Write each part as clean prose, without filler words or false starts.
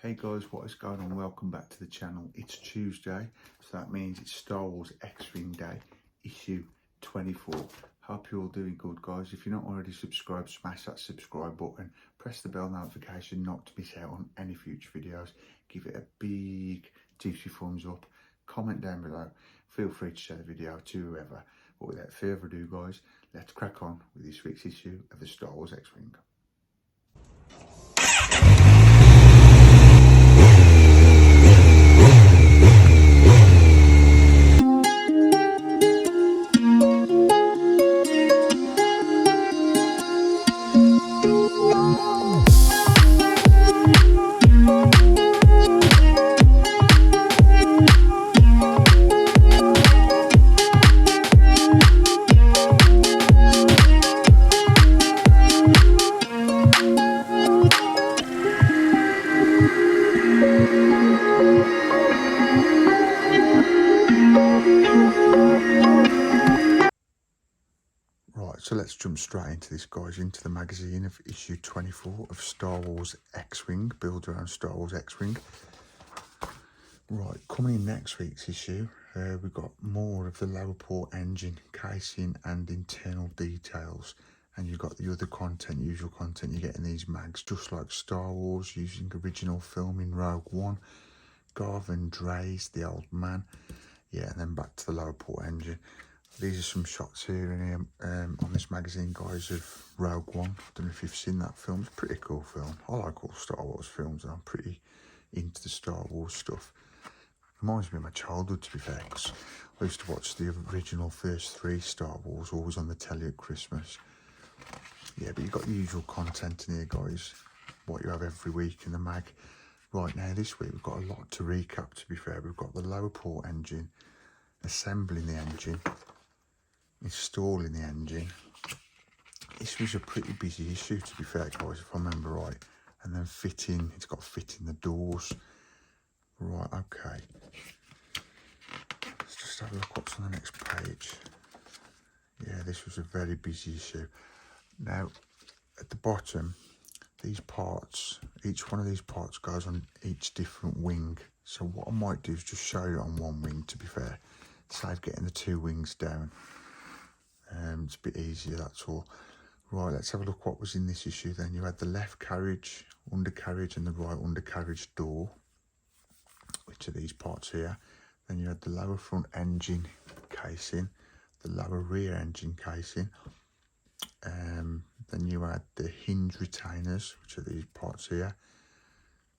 Hey guys, what is going on? Welcome back to the channel. It's Tuesday, so that means it's Star Wars X-Wing Day, issue 24. Hope you're all doing good, guys. If you're not already subscribed, smash that subscribe button. Press the bell notification not to miss out on any future videos. Give it a big juicy thumbs up. Comment down below. Feel free to share the video to whoever. But without further ado, guys, let's crack on with this week's issue of the Star Wars X-Wing. Right, so let's jump straight into this, guys, into the magazine of issue 24 of Star Wars X-Wing, build around Star Wars X-Wing. Right, coming in next week's issue, we've got more of the lower port engine, casing and internal details. And you've got the other content, usual content you get in these mags, just like Star Wars, using original film in Rogue One, Garv and Dre's The Old Man. Yeah, and then back to the lower port engine. These are some shots here and here on this magazine, guys, of Rogue One. I don't know if you've seen that film. It's a pretty cool film. I like all Star Wars films. I'm pretty into the Star Wars stuff. Reminds me of my childhood, to be fair, because I used to watch the original first 3 Star Wars, always on the telly at Christmas. Yeah, but you've got the usual content in here, guys, what you have every week in the mag. Right now, this week, we've got a lot to recap, to be fair. We've got the lower port engine, assembling the engine, installing the engine. This was a pretty busy issue, to be fair, guys, if I remember right. And then fitting, it's got fitting the doors. Right, okay. Let's just have a look what's on the next page. Yeah, this was a very busy issue. Now, at the bottom, these parts, each one of these parts goes on each different wing. So what I might do is just show you on one wing, to be fair. Save getting the 2 wings down. It's a bit easier, that's all. Right, let's have a look what was in this issue then. You had the left carriage, undercarriage and the right undercarriage door, which are these parts here. Then you had the lower front engine casing, the lower rear engine casing. Then you had the hinge retainers, which are these parts here.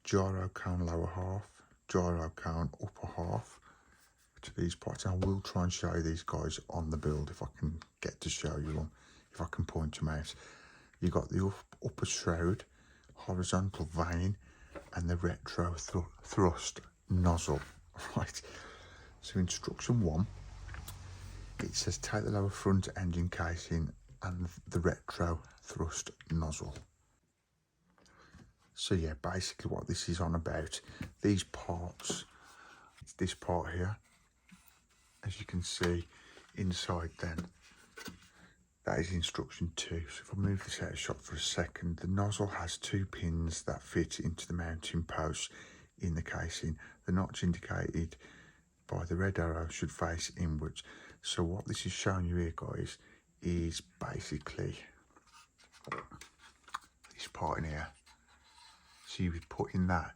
Gyro cone lower half, gyro cone upper half, which are these parts. And I will try and show you these, guys, on the build if I can get to show you them, if I can point them out. You got the upper shroud, horizontal vane, and the retro thrust nozzle. Right, so instruction 1, it says take the lower front engine casing and the retro thrust nozzle. So yeah, basically what this is on about, these parts, it's this part here, as you can see inside then, that is instruction 2. So if I move this out of shot for a second, the nozzle has 2 pins that fit into the mounting posts in the casing. The notch indicated by the red arrow should face inwards. So what this is showing you here, guys, is basically this part in here. So you would put in that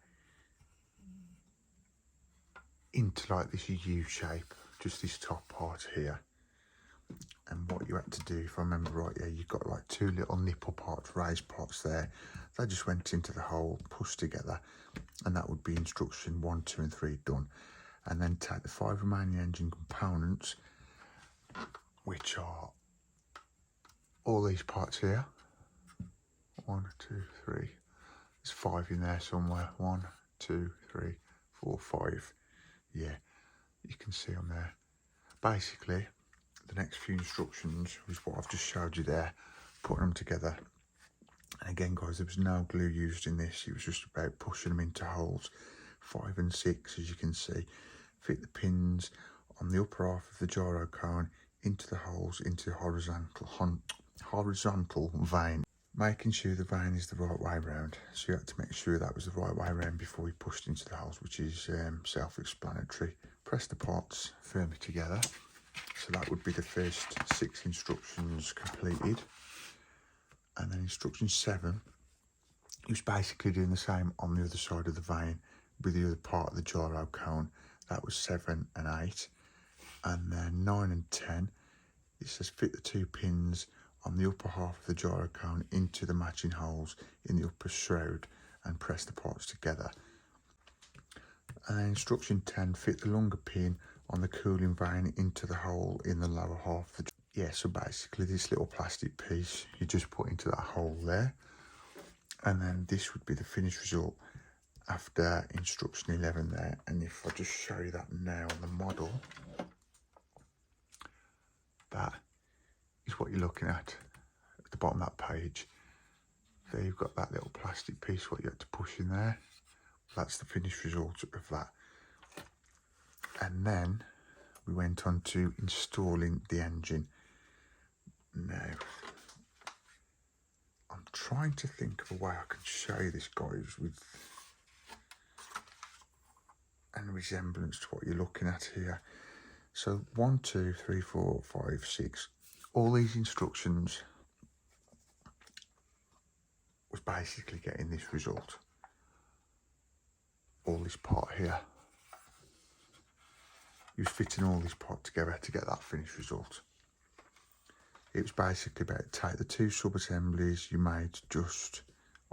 into like this U shape, just this top part here. And what you had to do, if I remember right, yeah, you've got like 2 little nipple parts, raised parts there. They just went into the hole, pushed together, and that would be instruction 1, 2 and 3 done. And then take the 5 remaining engine components, which are all these parts here. 1, 2, 3. There's 5 in there somewhere. 1, 2, 3, 4, 5. Yeah, you can see them there. Basically, the next few instructions was what I've just showed you there, putting them together. And again, guys, there was no glue used in this. It was just about pushing them into holes. 5 and 6, as you can see. Fit the pins on the upper half of the gyro cone into the holes into the horizontal vein. making sure the vane is the right way round. So you have to make sure that was the right way round before we pushed into the holes, which is self-explanatory. Press the parts firmly together. So that would be the first 6 instructions completed. And then instruction 7 was basically doing the same on the other side of the vane with the other part of the gyro cone. That was 7 and 8. And then 9 and 10, it says fit the 2 pins on the upper half of the gyro cone into the matching holes in the upper shroud and press the parts together. And then instruction 10, fit the longer pin on the cooling vane into the hole in the lower half of the so basically this little plastic piece you just put into that hole there, and then this would be the finished result after instruction 11 there. And if I just show you that now on the model, that is what you're looking at the bottom of that page. There you've got that little plastic piece what you had to push in there. That's the finished result of that. And then we went on to installing the engine. Now I'm trying to think of a way I can show you this, guys, with any resemblance to what you're looking at here. So 1, 2, 3, 4, 5, 6, all these instructions was basically getting this result. All this part here, you was fitting all this part together to get that finished result. It was basically about take the 2 sub-assemblies you made just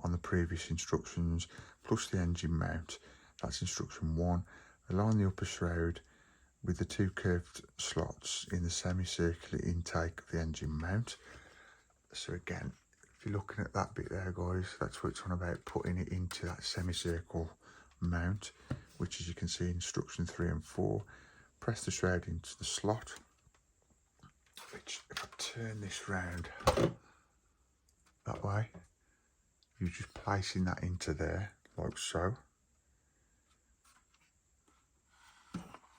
on the previous instructions, plus the engine mount. That's instruction 1. Align the upper shroud with the 2 curved slots in the semicircular intake of the engine mount. So again, if you're looking at that bit there, guys, that's what it's on about, putting it into that semicircle mount, which, as you can see, instruction 3 and 4. Press the shroud into the slot, which, if I turn this round that way, you're just placing that into there like so.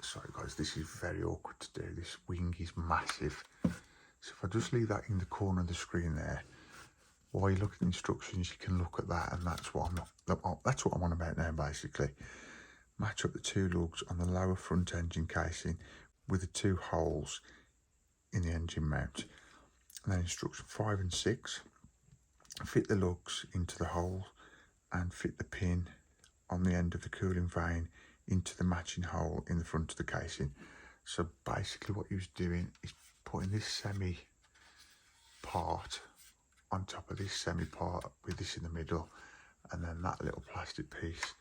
Sorry guys, this is very awkward to do. This wing is massive. So if I just leave that in the corner of the screen there, while you look at the instructions, you can look at that, and that's what I'm on about now, basically. Match up the 2 lugs on the lower front engine casing with the 2 holes in the engine mount. And then instruction 5 and 6, fit the lugs into the hole and fit the pin on the end of the cooling vane into the matching hole in the front of the casing. So basically what he was doing is putting this semi part on top of this semi part with this in the middle, and then that little plastic piece.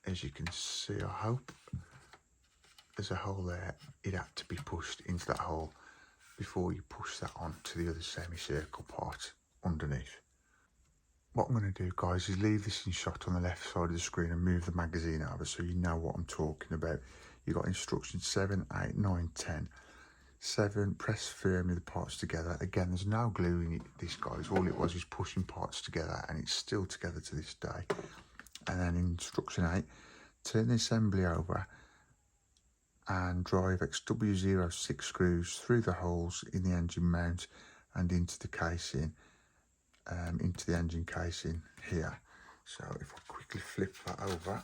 As you can see, I hope there's a hole there. It had to be pushed into that hole before you push that on to the other semicircle part underneath. What I'm going to do, guys, is leave this in shot on the left side of the screen and move the magazine over so you know what I'm talking about. You've got instructions 7, 8, 9, 10. 7, press firmly the parts together. Again, there's no glue in this, guys. All it was is pushing parts together, and it's still together to this day. And then instruction 8, turn the assembly over and drive XW06 screws through the holes in the engine mount and into the casing, into the engine casing here. So if I quickly flip that over,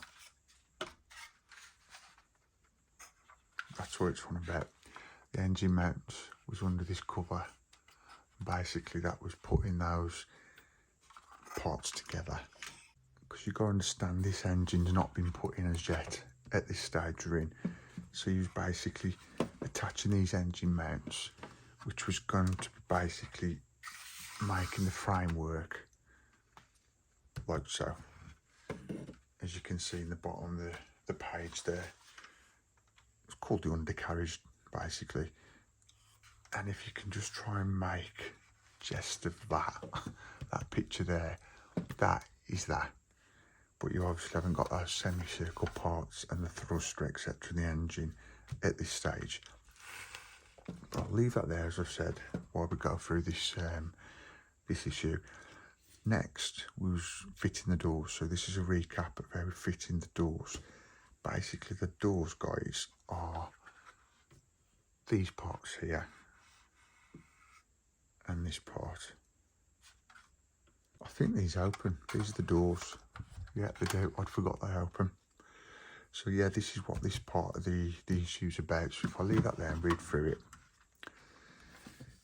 that's what it's on about. The engine mount was under this cover. Basically that was putting those parts together, because you've got to understand this engine's not been put in as yet at this stage we're in. So you're basically attaching these engine mounts, which was going to be basically making the framework like so. As you can see in the bottom of the page there, it's called the undercarriage basically. And if you can just try and make just of that picture there, that is that. But you obviously haven't got those semicircle parts and the thruster, etc. in the engine at this stage. But I'll leave that there, as I've said, while we go through this this issue. Next was fitting the doors. So this is a recap of how we're fitting the doors. Basically the doors, guys, are these parts here and this part I think these open. These are the doors. Yeah, they do. I'd forgot they open. So yeah, this is what this part of the issue's about. So if I leave that there and read through it.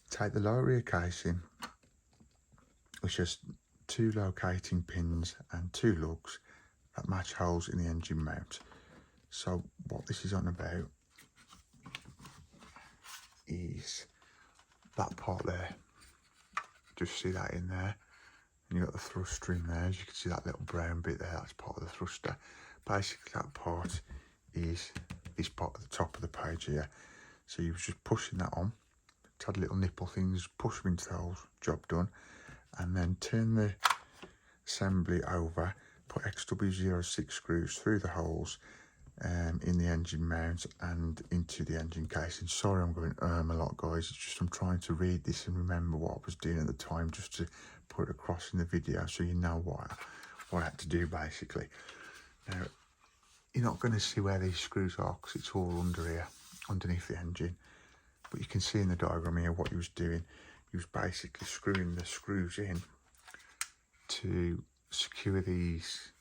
Take the lower rear casing, which has 2 locating pins and 2 lugs that match holes in the engine mount. So what this is on about is that part there. Just see that in there. And you've got the thruster in there. As you can see that little brown bit there, that's part of the thruster. Basically that part is part at the top of the page here. So you was just pushing that on. It had little nipple things, push them into the holes, job done. And then turn the assembly over, put XW06 screws through the holes in the engine mount and into the engine casing. Sorry I'm going a lot, guys. It's just I'm trying to read this and remember what I was doing at the time, just to put it across in the video so you know what I had to do basically. Now, you're not going to see where these screws are because it's all under here, underneath the engine. But you can see in the diagram here what he was doing. He was basically screwing the screws in to secure these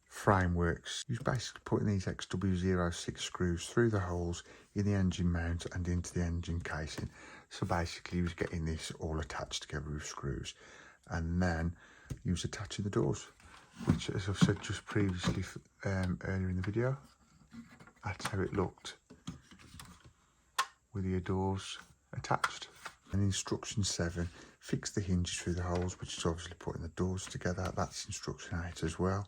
frameworks. He was basically putting these XW06 screws through the holes in the engine mount and into the engine casing. So basically he was getting this all attached together with screws, and then he was attaching the doors, which, as I've said just previously earlier in the video, that's how it looked with the doors attached. And instruction 7, fix the hinges through the holes, which is obviously putting the doors together. That's instruction 8 as well.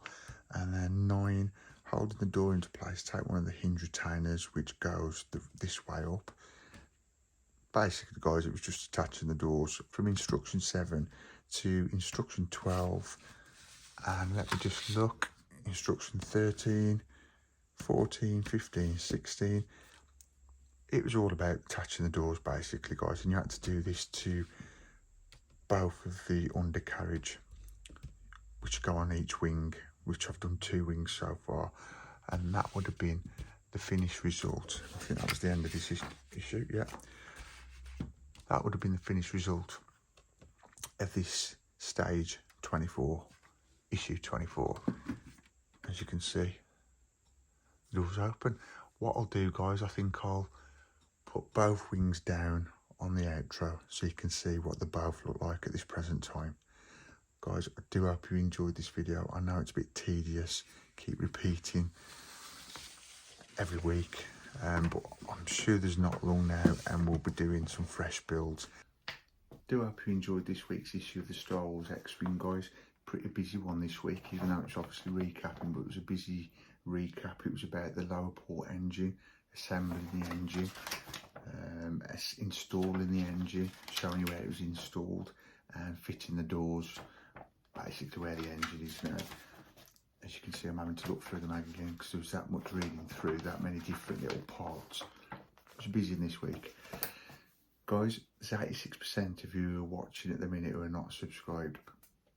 And then 9, holding the door into place, take one of the hinge retainers which goes this way up. Basically, guys, it was just attaching the doors from instruction 7 to instruction 12. And let me just look, instruction 13, 14, 15, 16. It was all about attaching the doors basically, guys, and you had to do this to both of the undercarriage which go on each wing, which I've done 2 wings so far, and that would have been the finished result. I think that was the end of this issue, yeah. That would have been the finished result of this stage 24, issue 24. As you can see, the doors open. What I'll do, guys, I think I'll put both wings down on the outro so you can see what they both look like at this present time. Guys, I do hope you enjoyed this video. I know it's a bit tedious, keep repeating every week, but I'm sure there's not long now and we'll be doing some fresh builds. Do hope you enjoyed this week's issue of the Star Wars X-Wing, guys. Pretty busy one this week, even though it's obviously recapping, but it was a busy recap. It was about the lower port engine, assembling the engine, installing the engine, showing you where it was installed, and fitting the doors basically where the engine is now. As you can see, I'm having to look through the mag again because there was that much reading through, that many different little parts. I was busy this week. Guys, there's 86% of you who are watching at the minute who are not subscribed.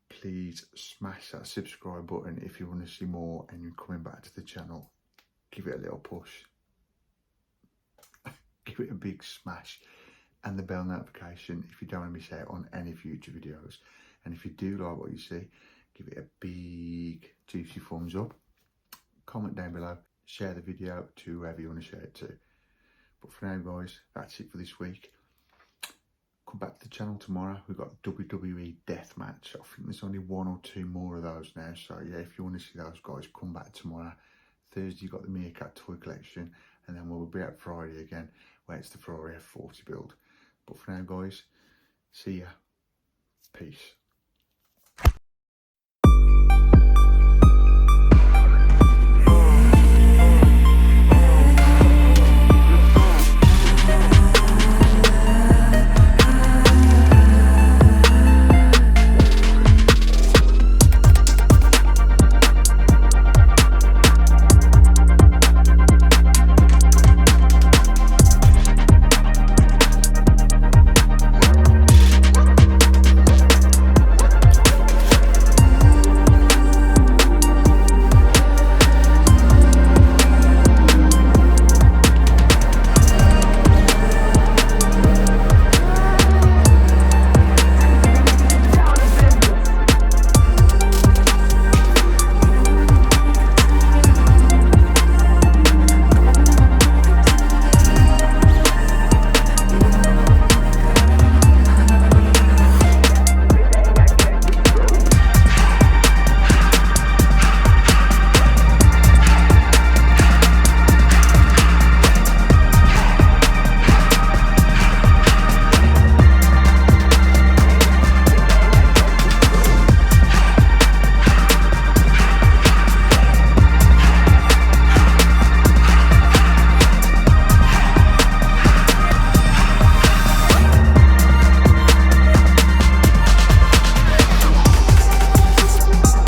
Please smash that subscribe button if you want to see more and you're coming back to the channel. Give it a little push. Give it a big smash, and the bell notification if you don't want to miss out on any future videos. And if you do like what you see, give it a big juicy thumbs up, comment down below, share the video to whoever you want to share it to. But for now, guys, that's it for this week. Come back to the channel tomorrow. We've got WWE Deathmatch. I think there's only 1 or 2 more of those now, so yeah, if you want to see those, guys, come back tomorrow. Thursday you've got the Meerkat toy collection, and then we'll be out Friday again where it's the Ferrari F40 build. But for now, guys, see ya. Peace.